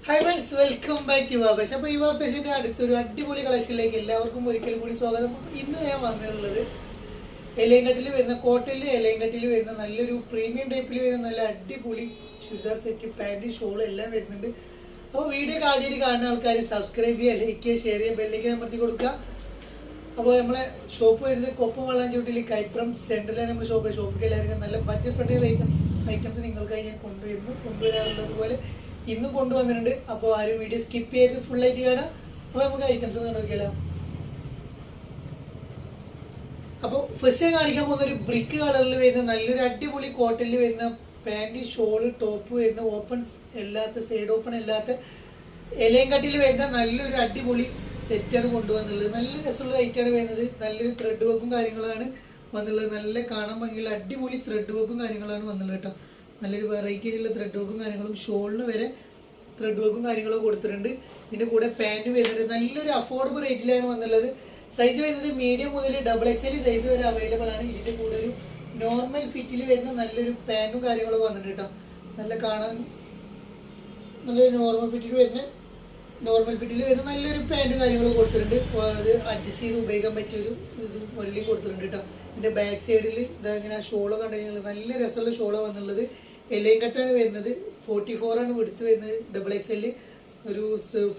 Hi friends, welcome back to Yuva fashion. അപ്പോൾ യുവ ഫാഷൻ്റെ അടുത്തൊരു അടിപൊളി കളക്ഷനിലേക്ക് എല്ലാവർക്കും ഒരിക്കലും കൂടി സ്വാഗതം. ഇന്ന് ഞാൻ വന്നിട്ടുള്ളത് എലയങ്കട്ടിൽ വരുന്ന കോട്ടണിൽ എലയങ്കട്ടിൽ വരുന്ന നല്ലൊരു പ്രീമിയം ടൈപ്പിൽ വരുന്ന നല്ല അടിപൊളി ചുരിദാർ സെറ്റ്, പാൻറ്, ഷോൾ എല്ലാം വരുന്നുണ്ട്. അപ്പോൾ വീഡിയോ ആദ്യമായിട്ട് കാണുന്ന ആൾക്കാർ സബ്സ്ക്രൈബ് ചെയ്യുക, ലൈക്ക് ചെയ്യുക, ഷെയർ ചെയ്യുക, ബെല്ലേക്ക് അമർത്തി കൊടുക്കുക. അപ്പോൾ നമ്മളെ ഷോപ്പ് വരുന്നത് കൊപ്പം വളാഞ്ചോട്ടിൽ കൈപ്രം സെൻറ്ററിലാണ് നമ്മുടെ ഷോപ്പിൽ എല്ലാവർക്കും നല്ല ബഡ്ജറ്റ് ഫ്രണ്ട്ലി ഐറ്റംസ് നിങ്ങൾക്കായി ഞാൻ കൊണ്ടുവരാറുള്ളത് പോലെ ഇന്നും കൊണ്ടുവന്നിട്ടുണ്ട്. അപ്പോൾ ആരും വീഡിയോ സ്കിപ്പ് ചെയ്ത് ഫുള്ളായിട്ട് കാണാം. അപ്പോൾ നമുക്ക് ഐറ്റംസ് ഒന്ന് നോക്കിയാലോ. അപ്പോൾ ഫസ്റ്റ് ഞാൻ കാണിക്കാൻ പോകുന്ന ഒരു ബ്രിക്ക് കളറിൽ വരുന്ന നല്ലൊരു അടിപൊളി കോട്ടണിൽ വരുന്ന പാൻറ്, ഷോള്, ടോപ്പ് വരുന്ന ഓപ്പൺ അല്ലാത്ത സൈഡ് ഓപ്പൺ അല്ലാത്ത എലയങ്കട്ടിൽ വരുന്ന നല്ലൊരു അടിപൊളി സെറ്റാണ് കൊണ്ടുവന്നുള്ളത്. നല്ല രസമുള്ള ഐറ്റാണ് വരുന്നത്. നല്ലൊരു ത്രെഡ് വർക്കും കാര്യങ്ങളാണ് വന്നുള്ളത്. നല്ല കാണാൻ ഭംഗിയുള്ള അടിപൊളി ത്രെഡ് വർക്കും കാര്യങ്ങളാണ് വന്നുള്ളത് കേട്ടോ. നല്ലൊരു വെറൈറ്റി ആയിട്ടുള്ള ത്രെഡ് വർക്കും കാര്യങ്ങളും, ഷോളിന് വരെ ത്രെഡ് വർക്കും കാര്യങ്ങളും കൊടുത്തിട്ടുണ്ട്. ഇതിൻ്റെ കൂടെ പാൻറ് വരുന്നത് നല്ലൊരു അഫോർഡബിൾ റേറ്റിലാണ് വന്നുള്ളത്. സൈസ് വരുന്നത് മീഡിയം മുതൽ XXL സൈസ് വരെ അവൈലബിൾ ആണ്. ഇതിൻ്റെ കൂടെ ഒരു നോർമൽ ഫിറ്റിൽ വരുന്ന നല്ലൊരു പാൻറ്റും കാര്യങ്ങളൊക്കെ വന്നിട്ടുണ്ട് കേട്ടോ. നല്ല കാണാൻ നല്ലൊരു നോർമൽ ഫിറ്റിൽ വരുന്ന നല്ലൊരു പാൻറ്റും കാര്യങ്ങളും കൊടുത്തിട്ടുണ്ട്. അത് അഡ്ജസ്റ്റ് ചെയ്ത് ഉപയോഗിക്കാൻ പറ്റിയൊരു ഇത് വള്ളി കൊടുത്തിട്ടുണ്ട് കേട്ടോ. ഇതിൻ്റെ ബാക്ക് സൈഡിൽ ഇങ്ങനെ ഷോളോ കണ്ടു കഴിഞ്ഞാൽ നല്ല രസമുള്ള ഷോളോ വന്നുള്ളത്. എലയും കട്ടാണ് വരുന്നത്. 44 ആണ് വിടുത്ത് വരുന്നത്. XXL ഒരു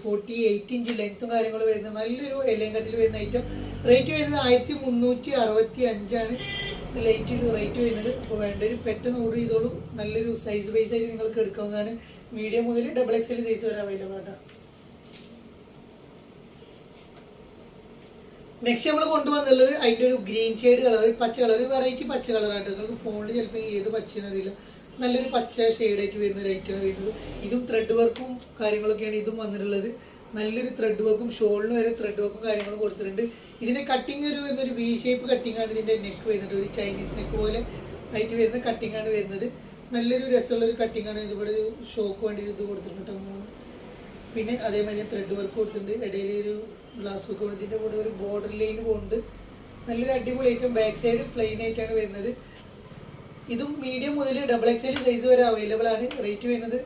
48 ഇഞ്ച് ലെങ്ത്തും കാര്യങ്ങളും വരുന്നത് നല്ലൊരു എലയും കട്ടിൽ വരുന്ന ഐറ്റം. റേറ്റ് വരുന്നത് 1365 റേറ്റ് വരുന്നത്. അപ്പോൾ വേണ്ടൊരു പെട്ടെന്ന് ഓർഡർ ചെയ്തോളൂ. നല്ലൊരു സൈസ് ബൈസ് ആയിട്ട് നിങ്ങൾക്ക് എടുക്കാവുന്നതാണ്. മീഡിയം മുതൽ XXL സൈസ് വരെ അവൈലബിൾ ആണ്. നെക്സ്റ്റ് നമ്മൾ കൊണ്ടുവന്നുള്ളത് അതിൻ്റെ ഒരു ഗ്രീൻ ഷെയ്ഡ് കളർ, പച്ച കളർ, വെറൈറ്റി പച്ച കളറായിട്ട് നിങ്ങൾക്ക് ഫോണിൽ ചിലപ്പോൾ ഏത് പച്ചയെന്ന് അറിയില്ല. നല്ലൊരു പച്ച ഷെയ്ഡായിട്ട് വരുന്ന ഒരു ഐറ്റമാണ് വരുന്നത്. ഇതും ത്രെഡ് വർക്കും കാര്യങ്ങളൊക്കെയാണ് ഇതും വന്നിട്ടുള്ളത്. നല്ലൊരു ത്രെഡ് വർക്കും, ഷോളിന് വരെ ത്രെഡ് വർക്കും കാര്യങ്ങളും കൊടുത്തിട്ടുണ്ട്. ഇതിൻ്റെ കട്ടിങ് എന്നൊരു വി ഷേപ്പ് കട്ടിങ് ആണ് ഇതിൻ്റെ നെക്ക് വരുന്നത്. ഒരു ചൈനീസ് നെക്ക് പോലെ ആയിട്ട് വരുന്ന കട്ടിങ് ആണ് വരുന്നത്. നല്ലൊരു രസമുള്ളൊരു കട്ടിങ് ആണ്. ഇതിവിടെ ഒരു ഷോക്ക് വേണ്ടി ഇത് കൊടുത്തിട്ടുണ്ട്. പിന്നെ അതേമാതിരി ത്രെഡ് വർക്ക് കൊടുത്തിട്ടുണ്ട്. ഇടയിൽ ഒരു ഗ്ലാസ് വർക്ക് കൊണ്ട് ഇതിൻ്റെ കൂടെ ഒരു ബോർഡർ ലൈൻ പോകുന്നുണ്ട്. നല്ലൊരു അടിപൊളി ഐറ്റം. ബാക്ക് സൈഡ് പ്ലെയിൻ ആയിട്ടാണ് വരുന്നത്. ഇതും മീഡിയം മുതൽ XXL സൈസ് വരെ അവൈലബിൾ ആണ്. റേറ്റ് വരുന്നത്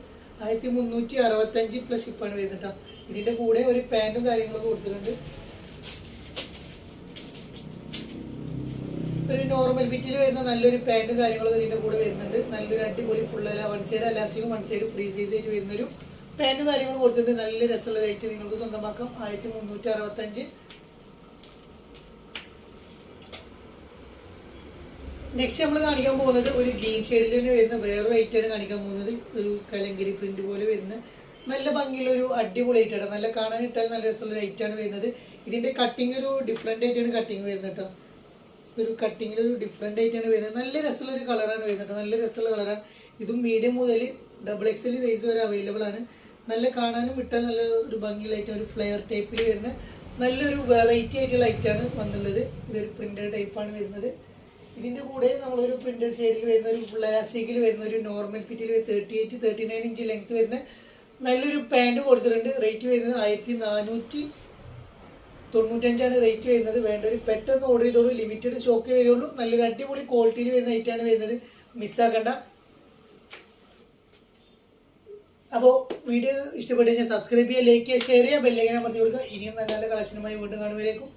1365 പ്ലസ് ഷിപ്പാണ് വരുന്നത് കേട്ടോ. ഇതിൻ്റെ കൂടെ ഒരു പാൻറ്റും കാര്യങ്ങളൊക്കെ കൊടുത്തിട്ടുണ്ട്. ഒരു നോർമൽ ഫിറ്റിൽ വരുന്ന നല്ലൊരു പാൻറ്റും കാര്യങ്ങളൊക്കെ ഇതിൻ്റെ കൂടെ വരുന്നുണ്ട്. നല്ലൊരു അടിപൊളി ഫുള്ളല്ല, വൺ സൈഡ് അലാസ്റ്റിക്കും വൺ സൈഡ് ഫ്രീ സൈസ് ആയിട്ട് വരുന്നൊരു പാൻറ്റും കാര്യങ്ങളും കൊടുത്തിട്ടുണ്ട്. നല്ല രസമുള്ള റേറ്റ് നിങ്ങൾക്ക് സ്വന്തമാക്കാം. 1365. നെക്സ്റ്റ് നമ്മൾ കാണിക്കാൻ പോകുന്നത് ഒരു ഗ്രീൻ ഷെയ്ഡിൽ തന്നെ വരുന്ന വേറൊരു ഐറ്റാണ് കാണിക്കാൻ പോകുന്നത്. ഒരു കലങ്കരി പ്രിന്റ് പോലെ വരുന്ന നല്ല ഭംഗിയുള്ള ഒരു അടിപൊളി ഐറ്റാണ്. നല്ല കാണാൻ ഇട്ടാൽ നല്ല രസമുള്ള ഐറ്റാണ് വരുന്നത്. ഇതിൻ്റെ കട്ടിങ് ഒരു ഡിഫറെൻ്റ് ആയിട്ടാണ് കട്ടിങ് വരുന്നത് കേട്ടോ. ഒരു കട്ടിങ്ങിൽ ഒരു ഡിഫറെൻ്റ് ആയിട്ടാണ് വരുന്നത്. നല്ല രസമുള്ള ഒരു കളറാണ് വരുന്നത്. നല്ല രസമുള്ള കളറാണ്. ഇതും മീഡിയം മുതൽ XXL സൈസ് വരെ അവൈലബിൾ ആണ്. നല്ല കാണാനും ഇട്ടാൽ നല്ല ഒരു ഭംഗിയിലായിട്ട് ഒരു ഫ്ലെയർ ടൈപ്പിൽ വരുന്ന നല്ലൊരു വെറൈറ്റി ആയിട്ടുള്ള ഐറ്റാണ് വന്നുള്ളത്. ഇതൊരു പ്രിന്റഡ് ടൈപ്പാണ് വരുന്നത്. ഇതിൻ്റെ കൂടെ നമ്മളൊരു പ്രിന്റഡ് ഷെയ്ഡിൽ വരുന്ന ഒരു ഫുൾ എലാസ്റ്റിക്കിൽ വരുന്ന ഒരു നോർമൽ ഫിറ്റിൽ 38-39 ഇഞ്ച് ലെങ്ത് വരുന്ന നല്ലൊരു പാൻറ് കൊടുത്തിട്ടുണ്ട്. റേറ്റ് വരുന്നത് 1495 റേറ്റ് വരുന്നത്. വേണ്ടൊരു പെട്ടെന്ന് ഓർഡർ ചെയ്തോളൂ. ലിമിറ്റഡ് സ്റ്റോക്ക് വരുള്ളൂ. നല്ലൊരു അടിപൊളി ക്വാളിറ്റിയിൽ വരുന്ന ഐറ്റാണ് വരുന്നത്. മിസ്സാക്കണ്ട. അപ്പോൾ വീഡിയോ ഇഷ്ടപ്പെട്ടു കഴിഞ്ഞാൽ സബ്സ്ക്രൈബ് ചെയ്യുക, ലൈക്ക് ചെയ്യുക, ഷെയർ ചെയ്യുക, ബെല്ലൈക്കൻ അമർത്തി കൊടുക്കുക. ഇനിയും നല്ല നല്ല കളക്ഷനുമായി വീണ്ടും കാണുമ്പോഴേക്കും